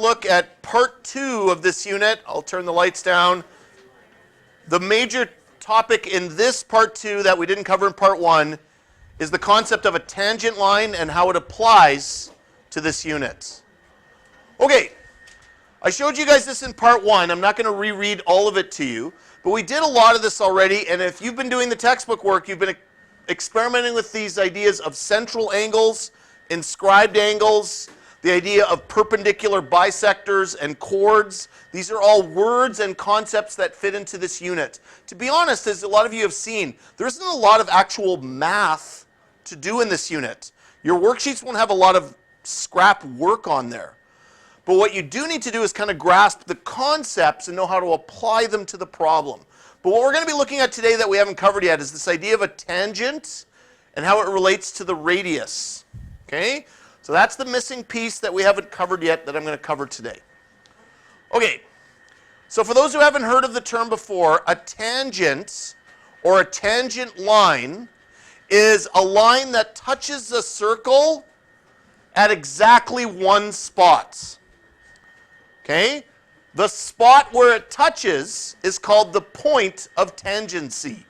look at part 2 of this unit. I'll turn the lights down. The major topic in this part 2 that we didn't cover in part 1 is the concept of a tangent line and how it applies to this unit. Okay, I showed you guys this in part 1. I'm not going to reread all of it to you, but we did a lot of this already, and if you've been doing the textbook work, you've been experimenting with these ideas of central angles, inscribed angles, the idea of perpendicular bisectors and chords. These are all words and concepts that fit into this unit. To be honest, as a lot of you have seen, there isn't a lot of actual math to do in this unit. Your worksheets won't have a lot of scrap work on there. But what you do need to do is kind of grasp the concepts and know how to apply them to the problem. But what we're going to be looking at today that we haven't covered yet is this idea of a tangent and how it relates to the radius. Okay? So that's the missing piece that we haven't covered yet that I'm going to cover today. Okay, so for those who haven't heard of the term before, a tangent or a tangent line is a line that touches a circle at exactly one spot. Okay? The spot where it touches is called the point of tangency.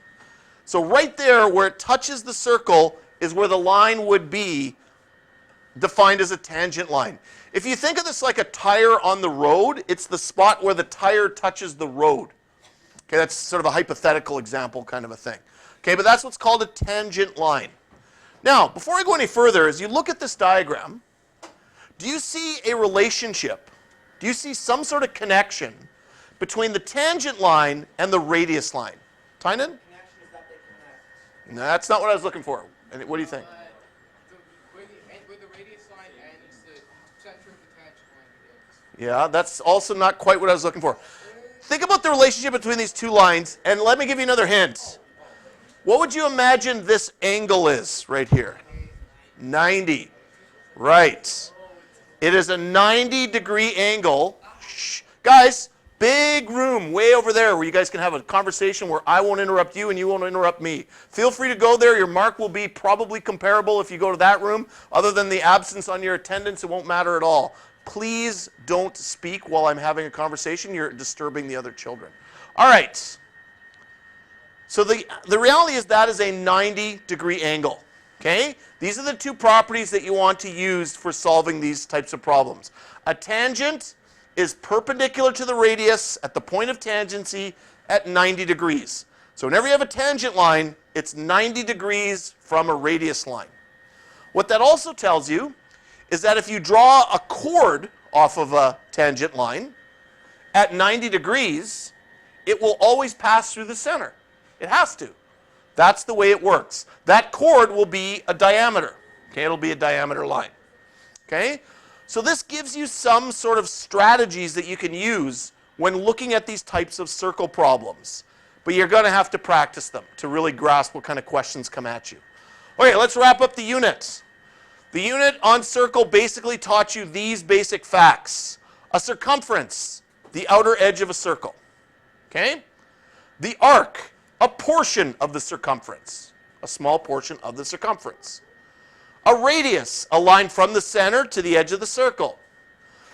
So right there where it touches the circle is where the line would be defined as a tangent line. If you think of this like a tire on the road, it's the spot where the tire touches the road. Okay, that's sort of a hypothetical example kind of a thing. Okay, but that's what's called a tangent line. Now, before I go any further, as you look at this diagram, do you see a relationship? Do you see some sort of connection between the tangent line and the radius line? Tynan? The connection is that they connect. No, that's not what I was looking for. And what do you think? Where the radius line ends, the center of the tangent line begins. Yeah, that's also not quite what I was looking for. Think about the relationship between these two lines, and let me give you another hint. What would you imagine this angle is right here? 90. Right. It is a 90-degree angle. Shh. Guys, big room way over there where you guys can have a conversation where I won't interrupt you and you won't interrupt me. Feel free to go there. Your mark will be probably comparable if you go to that room. Other than the absence on your attendance, it won't matter at all. Please don't speak while I'm having a conversation. You're disturbing the other children. All right. So the reality is that is a 90-degree angle. Okay? These are the two properties that you want to use for solving these types of problems. A tangent is perpendicular to the radius at the point of tangency at 90 degrees. So whenever you have a tangent line, it's 90 degrees from a radius line. What that also tells you is that if you draw a chord off of a tangent line at 90 degrees, it will always pass through the center. It has to. That's the way it works. That chord will be a diameter. Okay, it'll be a diameter line. Okay? So this gives you some sort of strategies that you can use when looking at these types of circle problems. But you're going to have to practice them to really grasp what kind of questions come at you. Okay, let's wrap up the unit. The unit on circle basically taught you these basic facts. A circumference, the outer edge of a circle. Okay? The arc, a portion of the circumference, a small portion of the circumference. A radius, a line from the center to the edge of the circle.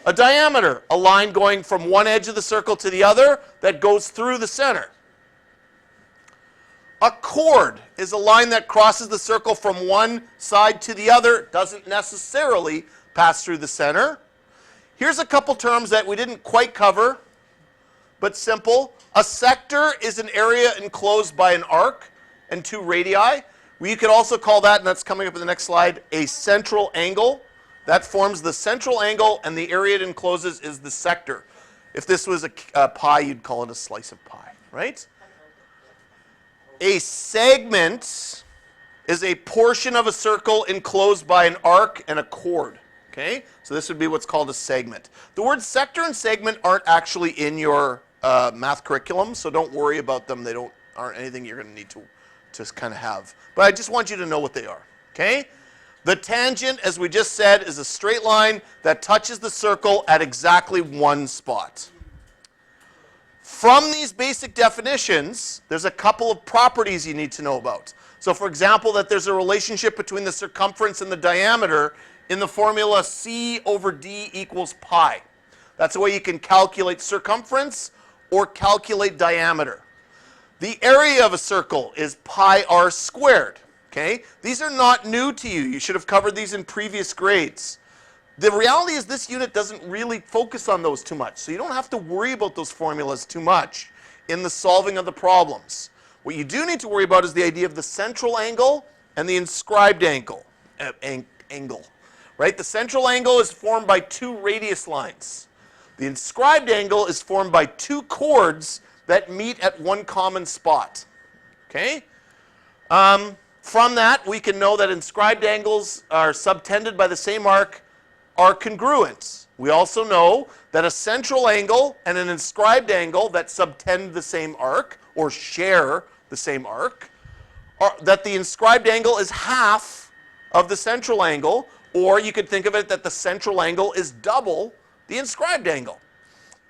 A diameter, a line going from one edge of the circle to the other that goes through the center. A chord is a line that crosses the circle from one side to the other, doesn't necessarily pass through the center. Here's a couple terms that we didn't quite cover, but simple. A sector is an area enclosed by an arc and two radii. You could also call that, and that's coming up in the next slide, a central angle. That forms the central angle, and the area it encloses is the sector. If this was a pie, you'd call it a slice of pie, right? A segment is a portion of a circle enclosed by an arc and a chord. Okay? So this would be what's called a segment. The words sector and segment aren't actually in your math curriculum, so don't worry about them. They aren't anything you're going to need to just kind of have. But I just want you to know what they are. Okay? The tangent, as we just said, is a straight line that touches the circle at exactly one spot. From these basic definitions, there's a couple of properties you need to know about. So for example, that there's a relationship between the circumference and the diameter in the formula C over D equals pi. That's the way you can calculate circumference or calculate diameter. The area of a circle is pi r squared. Okay? These are not new to you. You should have covered these in previous grades. The reality is this unit doesn't really focus on those too much, so you don't have to worry about those formulas too much in the solving of the problems. What you do need to worry about is the idea of the central angle and the inscribed angle. Right? The central angle is formed by two radius lines. The inscribed angle is formed by two chords that meet at one common spot. Okay? From that, we can know that inscribed angles are subtended by the same arc are congruent. We also know that a central angle and an inscribed angle that subtend the same arc or share the same arc, that the inscribed angle is half of the central angle, or you could think of it that the central angle is double the inscribed angle.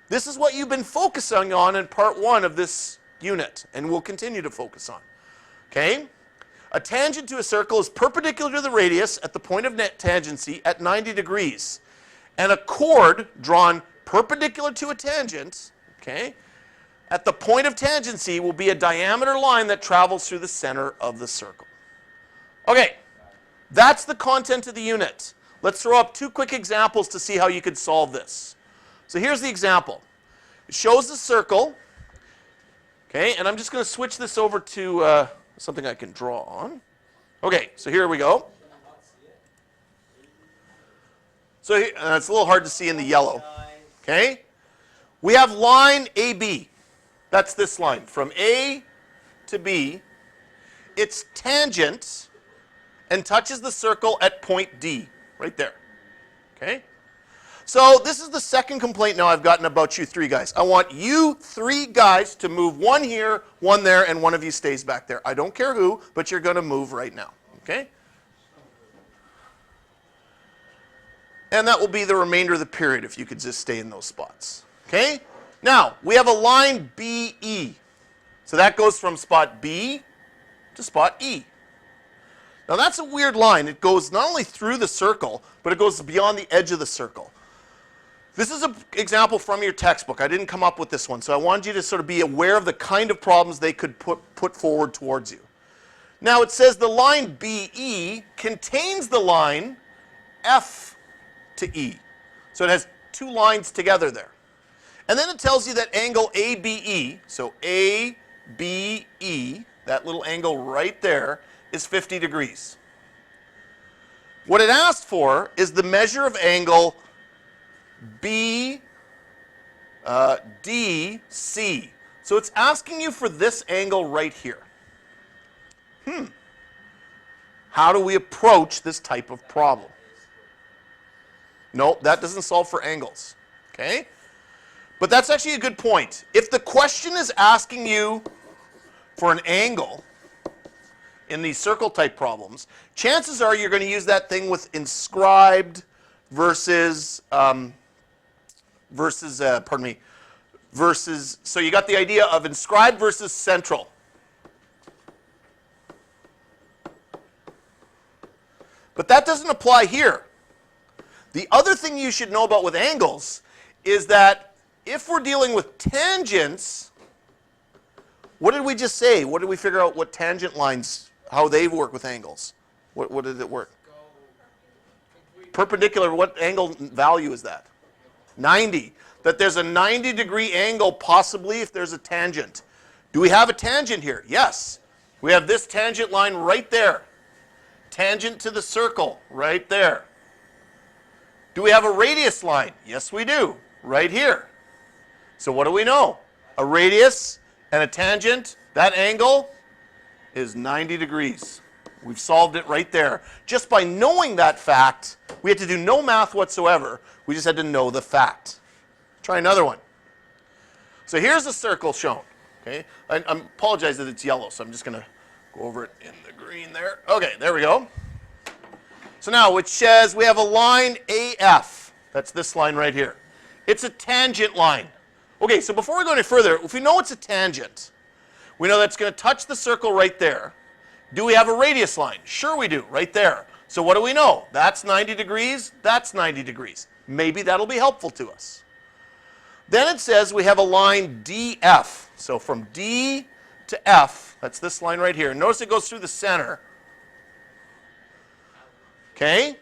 This is what you've been focusing on in part 1 of this unit, and we'll continue to focus on. Okay? A tangent to a circle is perpendicular to the radius at the point of net tangency at 90 degrees. And a chord drawn perpendicular to a tangent, okay, at the point of tangency will be a diameter line that travels through the center of the circle. Okay, that's the content of the unit. Let's throw up 2 quick examples to see how you could solve this. So here's the example. It shows the circle, okay, and I'm just going to switch this over to something I can draw on. Okay, so here we go. So it's a little hard to see in the yellow. Okay? We have line AB. That's this line. From A to B. It's tangent and touches the circle at point D. Right there. Okay? So this is the second complaint now I've gotten about you 3 guys. I want you 3 guys to move, 1 here, 1 there, and one of you stays back there. I don't care who, but you're going to move right now. Okay? And that will be the remainder of the period if you could just stay in those spots. Okay? Now, we have a line BE. So that goes from spot B to spot E. Now that's a weird line. It goes not only through the circle, but it goes beyond the edge of the circle. This is an example from your textbook. I didn't come up with this one, so I wanted you to sort of be aware of the kind of problems they could put forward towards you. Now it says the line BE contains the line F to E. So it has 2 lines together there. And then it tells you that angle ABE, so ABE, that little angle right there, is 50 degrees. What it asked for is the measure of angle BDC. So it's asking you for this angle right here. How do we approach this type of problem? Nope, that doesn't solve for angles. Okay? But that's actually a good point. If the question is asking you for an angle in these circle type problems, chances are you're going to use that thing with inscribed versus, so you got the idea of inscribed versus central. But that doesn't apply here. The other thing you should know about with angles is that if we're dealing with tangents, what did we just say? What did we figure out what tangent lines, how they work with angles? What did it work? Perpendicular, what angle value is that? 90. That there's a 90-degree angle possibly if there's a tangent. Do we have a tangent here? Yes. We have this tangent line right there. Tangent to the circle right there. Do we have a radius line? Yes, we do. Right here. So what do we know? A radius and a tangent, that angle is 90 degrees. We've solved it right there. Just by knowing that fact, we had to do no math whatsoever. We just had to know the fact. Try another one. So here's a circle shown. Okay, I apologize that it's yellow, so I'm just going to go over it in the green there. Okay, there we go. So now it says we have a line AF. That's this line right here. It's a tangent line. Okay, so before we go any further, if we know it's a tangent, we know that's going to touch the circle right there. Do we have a radius line? Sure we do, right there. So what do we know? That's 90 degrees, that's 90 degrees. Maybe that'll be helpful to us. Then it says we have a line DF. So from D to F, that's this line right here. Notice it goes through the center. Okay?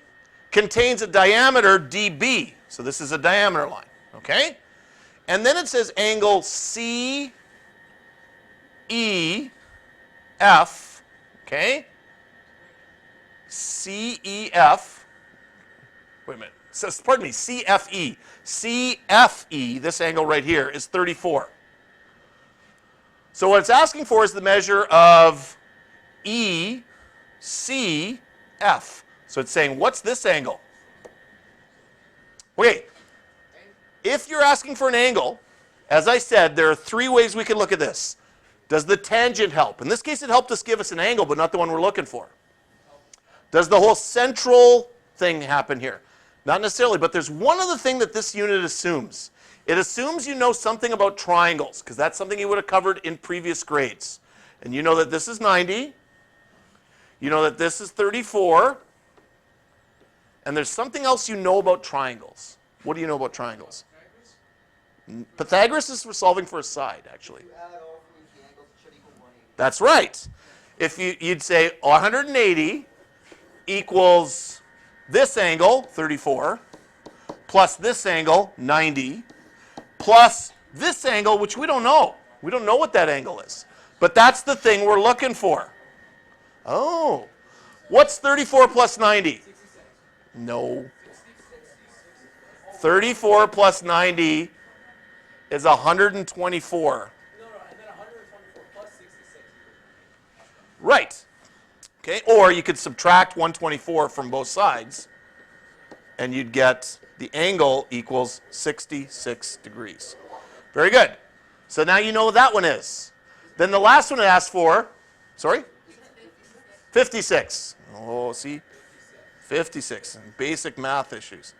Contains a diameter DB. So this is a diameter line. Okay? And then it says angle CEF. Okay? CEF. Wait a minute. So, pardon me, CFE. CFE, this angle right here, is 34. So what it's asking for is the measure of ECF. So it's saying, what's this angle? Okay, if you're asking for an angle, as I said, there are three ways we can look at this. Does the tangent help? In this case, it helped us give us an angle, but not the one we're looking for. Does the whole central thing happen here? Not necessarily, but there's one other thing that this unit assumes. It assumes you know something about triangles, because that's something you would have covered in previous grades. And you know that this is 90. You know that this is 34. And there's something else you know about triangles. What do you know about triangles? Pythagoras is for solving for a side, actually. That's right. If you'd say 180 equals this angle, 34, plus this angle, 90, plus this angle, which we don't know. We don't know what that angle is. But that's the thing we're looking for. Oh. What's 34 plus 90? No. 34 plus 90 is 124. No, and then 124 plus 66. Right. Okay, or you could subtract 124 from both sides, and you'd get the angle equals 66 degrees. Very good. So now you know what that one is. Then the last one it asks for, sorry? 56. Oh, see? 56, basic math issues.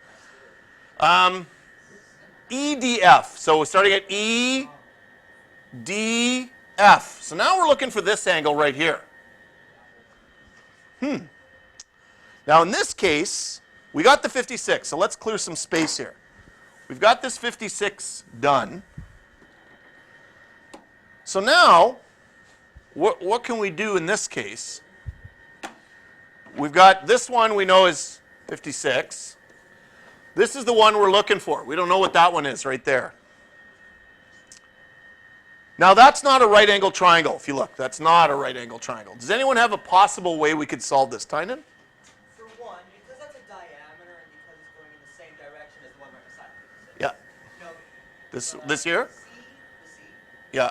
EDF, so we're starting at EDF. So now we're looking for this angle right here. Now in this case, we got the 56, so let's clear some space here. We've got this 56 done. So now, what can we do in this case? We've got this one we know is 56. This is the one we're looking for. We don't know what that one is right there. Now that's not a right angle triangle. If you look, that's not a right angle triangle. Does anyone have a possible way we could solve this? Tynan? For one, because that's a diameter and because it's going in the same direction as the one right beside it. Yeah. No, This here? the C, Yeah.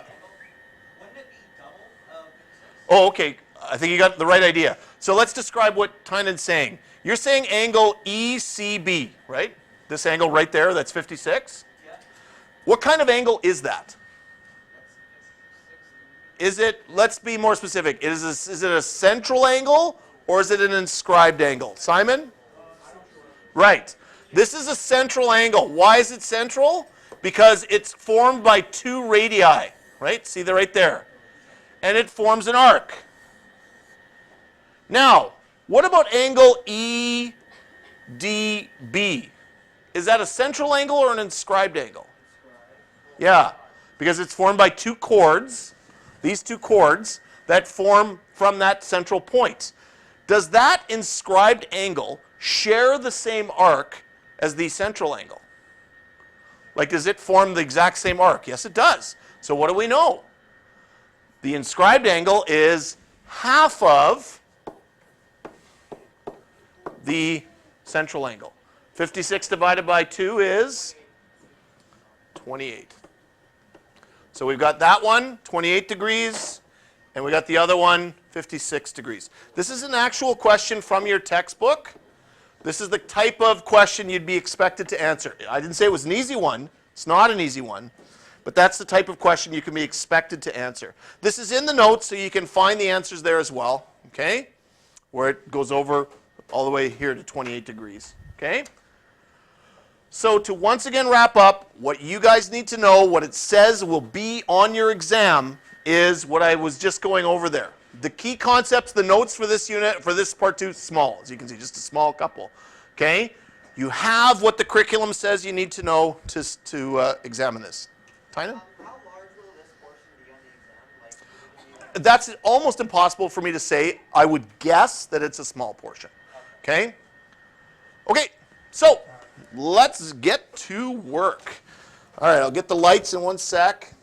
wouldn't it be double of 56? Oh, okay. I think you got the right idea. So let's describe what Tynan's saying. You're saying angle ECB, right? This angle right there, that's 56? Yeah. What kind of angle is that? Is it, let's be more specific, is it a central angle or is it an inscribed angle? Simon? Right. This is a central angle. Why is it central? Because it's formed by two radii, right? See that right there. And it forms an arc. Now, what about angle EDB? Is that a central angle or an inscribed angle? Yeah, because it's formed by two chords, these two chords that form from that central point. Does that inscribed angle share the same arc as the central angle? Like, does it form the exact same arc? Yes, it does. So what do we know? The inscribed angle is half of the central angle. 56 divided by 2 is 28. So we've got that one, 28 degrees, and we got the other one, 56 degrees. This is an actual question from your textbook. This is the type of question you'd be expected to answer. I didn't say it was an easy one. It's not an easy one. But that's the type of question you can be expected to answer. This is in the notes, so you can find the answers there as well, okay? Where it goes over all the way here to 28 degrees, okay? So to once again wrap up, what you guys need to know, what it says will be on your exam, is what I was just going over there. The key concepts, the notes for this unit, for this part 2, small, as you can see, just a small couple, okay? You have what the curriculum says you need to know to examine this. Tynan? How large will this portion be on the exam? Like, That's almost impossible for me to say. I would guess that it's a small portion. Okay? Okay, so let's get to work. All right, I'll get the lights in one sec.